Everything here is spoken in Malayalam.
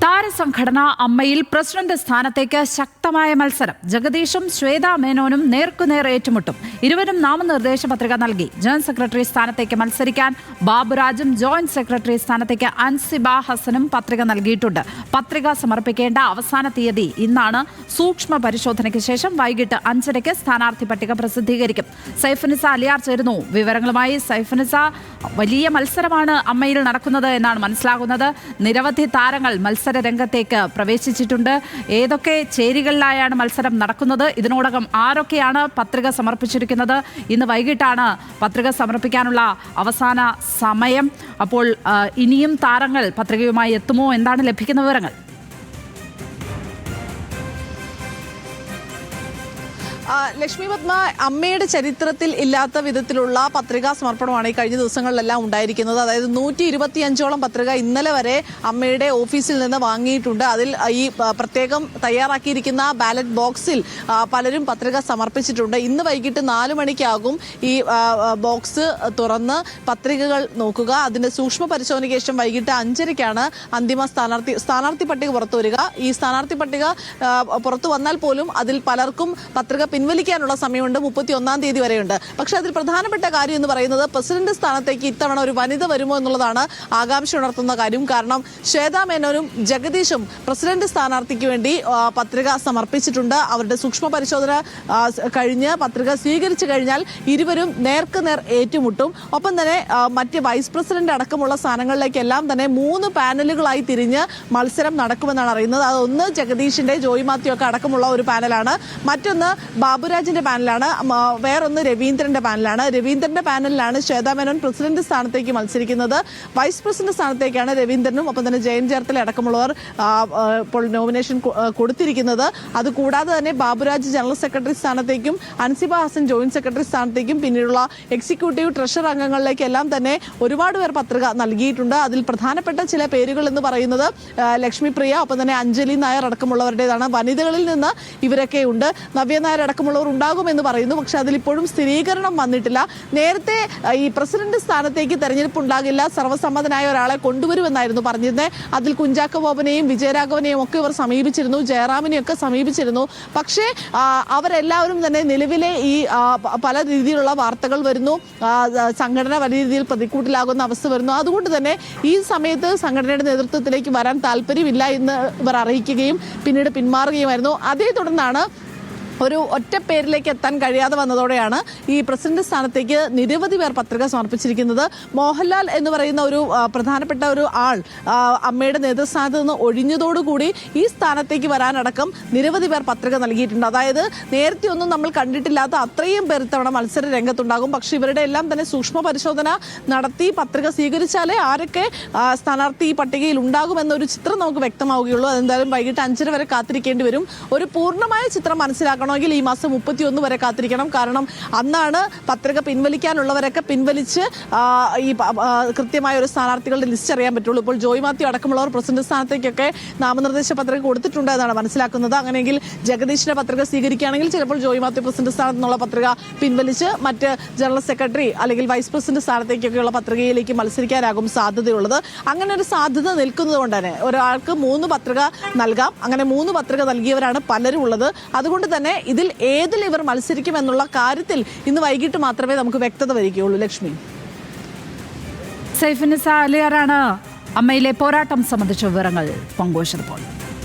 താരസംഘടന അമ്മയിൽ പ്രസിഡന്റ് സ്ഥാനത്തേക്ക് ശക്തമായ മത്സരം. ജഗദീഷും ശ്വേത മേനോനും നേർക്കുനേർ ഏറ്റുമുട്ടും. ഇരുവരും നാമനിർദ്ദേശ പത്രിക നൽകി. ജനറൽ സെക്രട്ടറി സ്ഥാനത്തേക്ക് മത്സരിക്കാൻ ബാബുരാജും ജോയിന്റ് സെക്രട്ടറി സ്ഥാനത്തേക്ക് അൻസിബ ഹസനും പത്രിക നൽകിയിട്ടുണ്ട്. പത്രിക സമർപ്പിക്കേണ്ട അവസാന തീയതി ഇന്നാണ്. സൂക്ഷ്മ പരിശോധനയ്ക്ക് ശേഷം വൈകിട്ട് 5:30 സ്ഥാനാർത്ഥി പട്ടിക പ്രസിദ്ധീകരിക്കും. സൈഫുനിസ അലിയാർ ചേരുന്നു വിവരങ്ങളുമായി. സൈഫുനിസ, വലിയ മത്സരമാണ് അമ്മയിൽ നടക്കുന്നത് എന്നാണ് മനസ്സിലാകുന്നത്. നിരവധി താരങ്ങൾ മത്സര രംഗത്തേക്ക് പ്രവേശിച്ചിട്ടുണ്ട്. ഏതൊക്കെ ചേരികളിലായാണ് മത്സരം നടക്കുന്നത്? ഇതിനോടകം ആരൊക്കെയാണ് പത്രിക സമർപ്പിച്ചിരിക്കുന്നത്? ഇന്ന് വൈകിട്ടാണ് പത്രിക സമർപ്പിക്കാനുള്ള അവസാന സമയം. അപ്പോൾ ഇനിയും താരങ്ങൾ പത്രികയുമായി എത്തുമോ? എന്താണ് ലഭിക്കുന്ന വിവരങ്ങൾ? ലക്ഷ്മി പത്മ, അമ്മയുടെ ചരിത്രത്തിൽ ഇല്ലാത്ത വിധത്തിലുള്ള പത്രികാ സമർപ്പണമാണ് ഈ കഴിഞ്ഞ ദിവസങ്ങളിലെല്ലാം ഉണ്ടായിരിക്കുന്നത്. അതായത് 125ഓളം പത്രിക ഇന്നലെ വരെ അമ്മയുടെ ഓഫീസിൽ നിന്ന് വാങ്ങിയിട്ടുണ്ട്. അതിൽ ഈ പ്രത്യേകം തയ്യാറാക്കിയിരിക്കുന്ന ബാലറ്റ് ബോക്സിൽ പലരും പത്രിക സമർപ്പിച്ചിട്ടുണ്ട്. ഇന്ന് വൈകിട്ട് 4 മണിക്കാകും ഈ ബോക്സ് തുറന്ന് പത്രികകൾ നോക്കുക. അതിന്റെ സൂക്ഷ്മ പരിശോധനയ്ക്ക് ശേഷം വൈകിട്ട് 5:30ക്കാണ് അന്തിമ സ്ഥാനാർത്ഥി പട്ടിക പുറത്തു വരിക. ഈ സ്ഥാനാർത്ഥി പട്ടിക പുറത്തു വന്നാൽ പോലും അതിൽ പലർക്കും പത്രിക പിൻവലിക്കാനുള്ള സമയമുണ്ട്. 31-ാം തീയതി വരെയുണ്ട്. പക്ഷെ അതിൽ പ്രധാനപ്പെട്ട കാര്യം എന്ന് പറയുന്നത് പ്രസിഡന്റ് സ്ഥാനത്തേക്ക് ഇത്തവണ ഒരു വനിത വരുമോ എന്നുള്ളതാണ് ആകാംക്ഷ ഉണർത്തുന്ന കാര്യം. കാരണം ശ്വേത മേനോനും ജഗദീഷും പ്രസിഡന്റ് സ്ഥാനാർത്ഥിക്ക് വേണ്ടി പത്രിക സമർപ്പിച്ചിട്ടുണ്ട്. അവരുടെ സൂക്ഷ്മ പരിശോധന കഴിഞ്ഞ് പത്രിക സ്വീകരിച്ചു കഴിഞ്ഞാൽ ഇരുവരും നേർക്കുനേർ ഏറ്റുമുട്ടും. ഒപ്പം തന്നെ മറ്റ് വൈസ് പ്രസിഡന്റ് അടക്കമുള്ള സ്ഥാനങ്ങളിലേക്കെല്ലാം തന്നെ 3 പാനലുകളായി തിരിഞ്ഞ് മത്സരം നടക്കുമെന്നാണ് അറിയുന്നത്. അതൊന്ന് ജഗദീഷിന്റെ, ജോയ് മാത്യു ഒക്കെ അടക്കമുള്ള ഒരു പാനലാണ്. മറ്റൊന്ന് ബാബുരാജിന്റെ പാനലാണ്. വേറൊന്ന് രവീന്ദ്രന്റെ പാനലാണ്. രവീന്ദ്രന്റെ പാനലിലാണ് ശ്വേത മേനോൻ പ്രസിഡന്റ് സ്ഥാനത്തേക്ക് മത്സരിക്കുന്നത്. വൈസ് പ്രസിഡന്റ് സ്ഥാനത്തേക്കാണ് രവീന്ദ്രനും ഒപ്പം തന്നെ ജയൻ ചേർത്തല അടക്കമുള്ളവർ ഇപ്പോൾ നോമിനേഷൻ കൊടുത്തിരിക്കുന്നത്. അതുകൂടാതെ തന്നെ ബാബുരാജ് ജനറൽ സെക്രട്ടറി സ്ഥാനത്തേക്കും അൻസിബ ഹസൻ ജോയിന്റ് സെക്രട്ടറി സ്ഥാനത്തേക്കും പിന്നീടുള്ള എക്സിക്യൂട്ടീവ് ട്രഷറർ അംഗങ്ങളിലേക്കെല്ലാം തന്നെ ഒരുപാട് പേർ പത്രിക നൽകിയിട്ടുണ്ട്. അതിൽ പ്രധാനപ്പെട്ട ചില പേരുകൾ എന്ന് പറയുന്നത് ലക്ഷ്മി പ്രിയ, ഒപ്പം തന്നെ അഞ്ജലി നായർ അടക്കമുള്ളവരുടേതാണ്. വനിതകളിൽ നിന്ന് ഇവരൊക്കെ ഉണ്ട്. നവ്യ നായർ അടക്കമുള്ളവർ ഉണ്ടാകുമെന്ന് പറയുന്നു. പക്ഷെ അതിലിപ്പോഴും സ്ഥിരീകരണം വന്നിട്ടില്ല. നേരത്തെ ഈ പ്രസിഡന്റ് സ്ഥാനത്തേക്ക് തെരഞ്ഞെടുപ്പ് ഉണ്ടാകില്ല, സർവ്വസമ്മതനായ ഒരാളെ കൊണ്ടുവരുമെന്നായിരുന്നു പറഞ്ഞിരുന്നത്. അതിൽ കുഞ്ചാക്കോ ബോബനെയും വിജയരാഘവനെയും ഒക്കെ ഇവർ സമീപിച്ചിരുന്നു, ജയറാമിനെയും ഒക്കെ സമീപിച്ചിരുന്നു. പക്ഷേ അവരെല്ലാവരും തന്നെ നിലവിലെ ഈ പല രീതിയിലുള്ള വാർത്തകൾ വരുന്നു. സംഘടന വലിയ രീതിയിൽ പ്രതിക്കൂട്ടിലാകുന്ന അവസ്ഥ വരുന്നു. അതുകൊണ്ട് തന്നെ ഈ സമയത്ത് സംഘടനയുടെ നേതൃത്വത്തിലേക്ക് വരാൻ താല്പര്യമില്ല എന്ന് ഇവർ അറിയിക്കുകയും പിന്നീട് പിന്മാറുകയുമായിരുന്നു. അതേ തുടർന്നാണ് ഒരു ഒറ്റ പേരിലേക്ക് എത്താൻ കഴിയാതെ വന്നതോടെയാണ് ഈ പ്രസിഡന്റ് സ്ഥാനത്തേക്ക് നിരവധി പേർ പത്രിക സമർപ്പിച്ചിരിക്കുന്നത്. മോഹൻലാൽ എന്ന് പറയുന്ന ഒരു പ്രധാനപ്പെട്ട ഒരു ആൾ അമ്മയുടെ നേതൃസ്ഥാനത്ത് നിന്ന് ഒഴിഞ്ഞതോടുകൂടി ഈ സ്ഥാനത്തേക്ക് വരാനടക്കം നിരവധി പേർ പത്രിക നൽകിയിട്ടുണ്ട്. അതായത് നേരത്തെ ഒന്നും നമ്മൾ കണ്ടിട്ടില്ലാത്ത അത്രയും പേർ ഇത്തവണ മത്സര രംഗത്തുണ്ടാകും. പക്ഷെ ഇവരുടെ എല്ലാം തന്നെ സൂക്ഷ്മ പരിശോധന നടത്തി പത്രിക സ്വീകരിച്ചാലേ ആരൊക്കെ സ്ഥാനാർത്ഥി പട്ടികയിൽ ഉണ്ടാകുമെന്നൊരു ചിത്രം നമുക്ക് വ്യക്തമാവുകയുള്ളൂ. അതെന്തായാലും വൈകിട്ട് 5:30 വരെ കാത്തിരിക്കേണ്ടി വരും. ഒരു പൂർണ്ണമായ ചിത്രം മനസ്സിലാക്കണം ഈ മാസം 31 വരെ കാത്തിരിക്കണം. കാരണം അന്നാണ് പത്രിക പിൻവലിക്കാനുള്ളവരൊക്കെ പിൻവലിച്ച് ഈ കൃത്യമായ ഒരു സ്ഥാനാർത്ഥികളുടെ ലിസ്റ്റ് അറിയാൻ പറ്റുള്ളൂ. ഇപ്പോൾ ജോയ് മാത്യു അടക്കമുള്ളവർ പ്രസിഡന്റ് സ്ഥാനത്തേക്കൊക്കെ നാമനിർദ്ദേശ പത്രിക കൊടുത്തിട്ടുണ്ട് എന്നാണ് മനസ്സിലാക്കുന്നത്. അങ്ങനെയെങ്കിൽ ജഗദീഷിന്റെ പത്രിക സ്വീകരിക്കുകയാണെങ്കിൽ ചിലപ്പോൾ ജോയ് മാത്യു പ്രസിഡന്റ് സ്ഥാനത്ത് നിന്നുള്ള പത്രിക പിൻവലിച്ച് മറ്റ് ജനറൽ സെക്രട്ടറി അല്ലെങ്കിൽ വൈസ് പ്രസിഡന്റ് സ്ഥാനത്തേക്കൊക്കെയുള്ള പത്രികയിലേക്ക് മത്സരിക്കാനാകും സാധ്യതയുള്ളത്. അങ്ങനെ ഒരു സാധ്യത നിൽക്കുന്നത് കൊണ്ട് തന്നെ ഒരാൾക്ക് 3 പത്രിക നൽകാം. അങ്ങനെ 3 പത്രിക നൽകിയവരാണ് പലരും ഉള്ളത്. അതുകൊണ്ട് തന്നെ ഇതിൽ ഏതിൽ ഇവർ മത്സരിക്കുമെന്നുള്ള കാര്യത്തിൽ ഇന്ന് വൈകിട്ട് മാത്രമേ നമുക്ക് വ്യക്തത വരികയുള്ളൂ. ലക്ഷ്മി, സൈഫുനിസ അലിയാറാണ് അമ്മയിലെ പോരാട്ടം സംബന്ധിച്ച വിവരങ്ങൾ പങ്കുവച്ചപ്പോൾ.